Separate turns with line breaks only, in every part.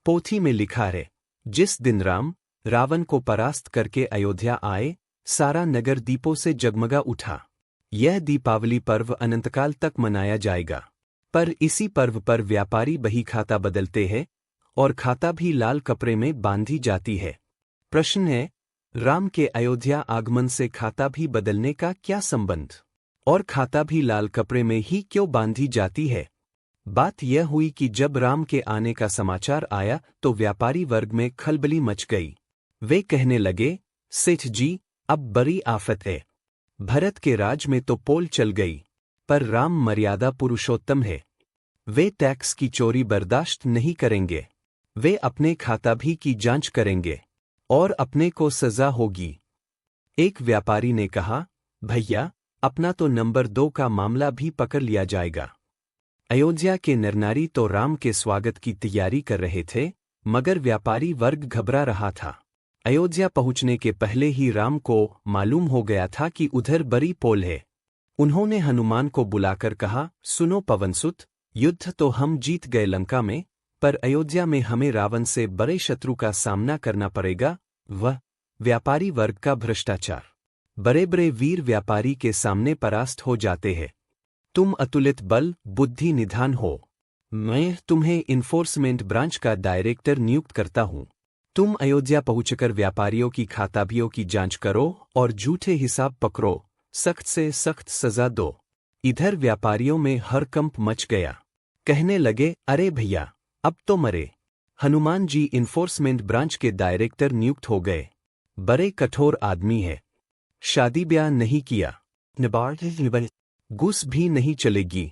पोथी में लिखा है, जिस दिन राम रावण को परास्त करके अयोध्या आए, सारा नगर दीपों से जगमगा उठा। यह दीपावली पर्व अनंतकाल तक मनाया जाएगा। पर इसी पर्व पर व्यापारी बही खाता बदलते हैं और खाता भी लाल कपड़े में बांधी जाती है। प्रश्न है, राम के अयोध्या आगमन से खाता भी बदलने का क्या संबंध, और खाता भी लाल कपड़े में ही क्यों बांधी जाती है? बात यह हुई कि जब राम के आने का समाचार आया तो व्यापारी वर्ग में खलबली मच गई। वे कहने लगे, सेठ जी, अब बड़ी आफत है। भरत के राज में तो पोल चल गई, पर राम मर्यादा पुरुषोत्तम है। वे टैक्स की चोरी बर्दाश्त नहीं करेंगे। वे अपने खाता भी की जांच करेंगे और अपने को सजा होगी। एक व्यापारी ने कहा, भैया, अपना तो नंबर 2 का मामला भी पकड़ लिया जाएगा। अयोध्या के नरनारी तो राम के स्वागत की तैयारी कर रहे थे, मगर व्यापारी वर्ग घबरा रहा था। अयोध्या पहुंचने के पहले ही राम को मालूम हो गया था कि उधर बड़ी पोल है। उन्होंने हनुमान को बुलाकर कहा, सुनो पवनसुत, युद्ध तो हम जीत गए लंका में, पर अयोध्या में हमें रावण से बड़े शत्रु का सामना करना पड़ेगा। वह व्यापारी वर्ग का भ्रष्टाचार। बड़े बड़े वीर व्यापारी के सामने परास्त हो जाते हैं। तुम अतुलित बल बुद्धि निधान हो। मैं तुम्हें इन्फोर्समेंट ब्रांच का डायरेक्टर नियुक्त करता हूं। तुम अयोध्या पहुंचकर व्यापारियों की खाताबियों की जांच करो और झूठे हिसाब पकड़ो, सख्त से सख्त सजा दो। इधर व्यापारियों में हड़कंप मच गया। कहने लगे, अरे भैया, अब तो मरे। हनुमान जी इन्फोर्समेंट ब्रांच के डायरेक्टर नियुक्त हो गए। बड़े कठोर आदमी है। शादी ब्याह नहीं किया, घूस भी नहीं चलेगी।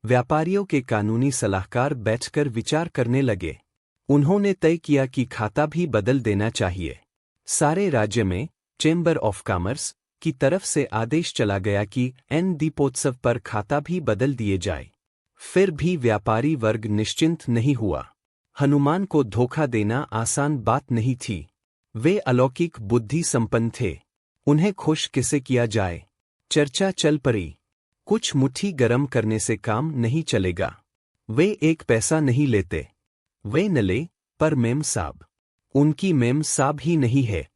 व्यापारियों के कानूनी सलाहकार बैठकर विचार करने लगे। उन्होंने तय किया कि खाता भी बदल देना चाहिए। सारे राज्य में चेंबर ऑफ कॉमर्स की तरफ से आदेश चला गया कि दीपोत्सव पर खाता भी बदल दिए जाए। फिर भी व्यापारी वर्ग निश्चिंत नहीं हुआ। हनुमान को धोखा देना आसान बात नहीं थी। वे अलौकिक बुद्धि संपन्न थे। उन्हें खुश कैसे किया जाए? चर्चा चल पड़ी। कुछ मुट्ठी गरम करने से काम नहीं चलेगा। वे एक पैसा नहीं लेते। वे न ले, पर मेम साहब, उनकी मेम साहब ही नहीं है।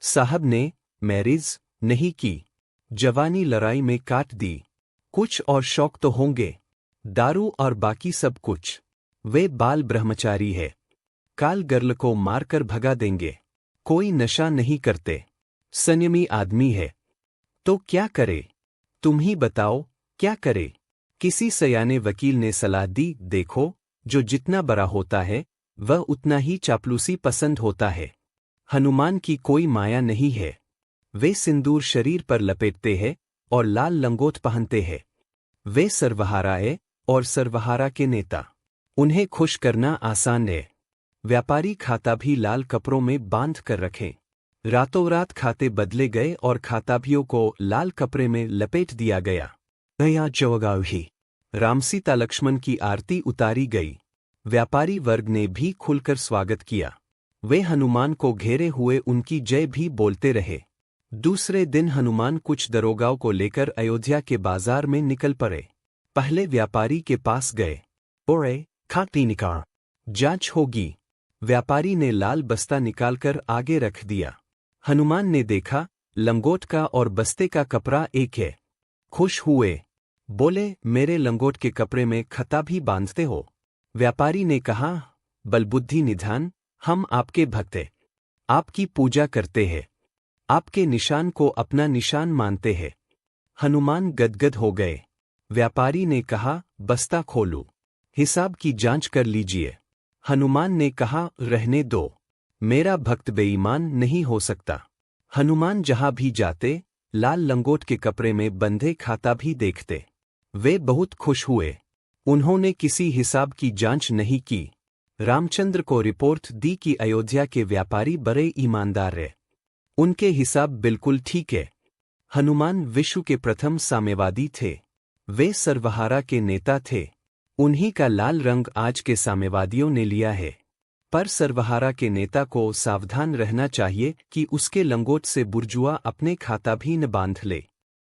साहब ने मैरिज नहीं की, जवानी लड़ाई में काट दी। कुछ और शौक तो होंगे, दारू और बाकी सब कुछ। वे बाल ब्रह्मचारी है। काल गर्ल को मारकर भगा देंगे। कोई नशा नहीं करते, संयमी आदमी है। तो क्या करे? तुम ही बताओ, क्या करे? किसी सयाने वकील ने सलाह दी, देखो, जो जितना बड़ा होता है वह उतना ही चापलूसी पसंद होता है। हनुमान की कोई माया नहीं है। वे सिंदूर शरीर पर लपेटते हैं और लाल लंगोट पहनते हैं। वे सर्वहारा है और सर्वहारा के नेता। उन्हें खुश करना आसान है। व्यापारी खाता भी लाल कपड़ों में बांध कर रखें। रातों रात खाते बदले गए और खाताभियों को लाल कपड़े में लपेट दिया गया। नया चौगाव ही राम सीता लक्ष्मण की आरती उतारी गई। व्यापारी वर्ग ने भी खुलकर स्वागत किया। वे हनुमान को घेरे हुए उनकी जय भी बोलते रहे। दूसरे दिन हनुमान कुछ दरोगाओं को लेकर अयोध्या के बाजार में निकल पड़े। पहले व्यापारी के पास गए। ओरे, खाती निकाल, जांच होगी। व्यापारी ने लाल बस्ता निकालकर आगे रख दिया। हनुमान ने देखा, लंगोट का और बस्ते का कपड़ा एक है। खुश हुए। बोले, मेरे लंगोट के कपड़े में खाता भी बांधते हो? व्यापारी ने कहा, बलबुद्धि निधान, हम आपके भक्त हैं। आपकी पूजा करते हैं। आपके निशान को अपना निशान मानते हैं। हनुमान गदगद हो गए। व्यापारी ने कहा, बस्ता खोलो, हिसाब की जांच कर लीजिए। हनुमान ने कहा, रहने दो, मेरा भक्त बेईमान नहीं हो सकता। हनुमान जहां भी जाते, लाल लंगोट के कपड़े में बंधे खाता भी देखते। वे बहुत खुश हुए। उन्होंने किसी हिसाब की जांच नहीं की। रामचंद्र को रिपोर्ट दी कि अयोध्या के व्यापारी बड़े ईमानदार हैं। उनके हिसाब बिल्कुल ठीक है। हनुमान विश्व के प्रथम साम्यवादी थे। वे सर्वहारा के नेता थे। उन्हीं का लाल रंग आज के साम्यवादियों ने लिया है। पर सर्वहारा के नेता को सावधान रहना चाहिए कि उसके लंगोट से बुर्जुआ अपने खाता भी न बांध ले।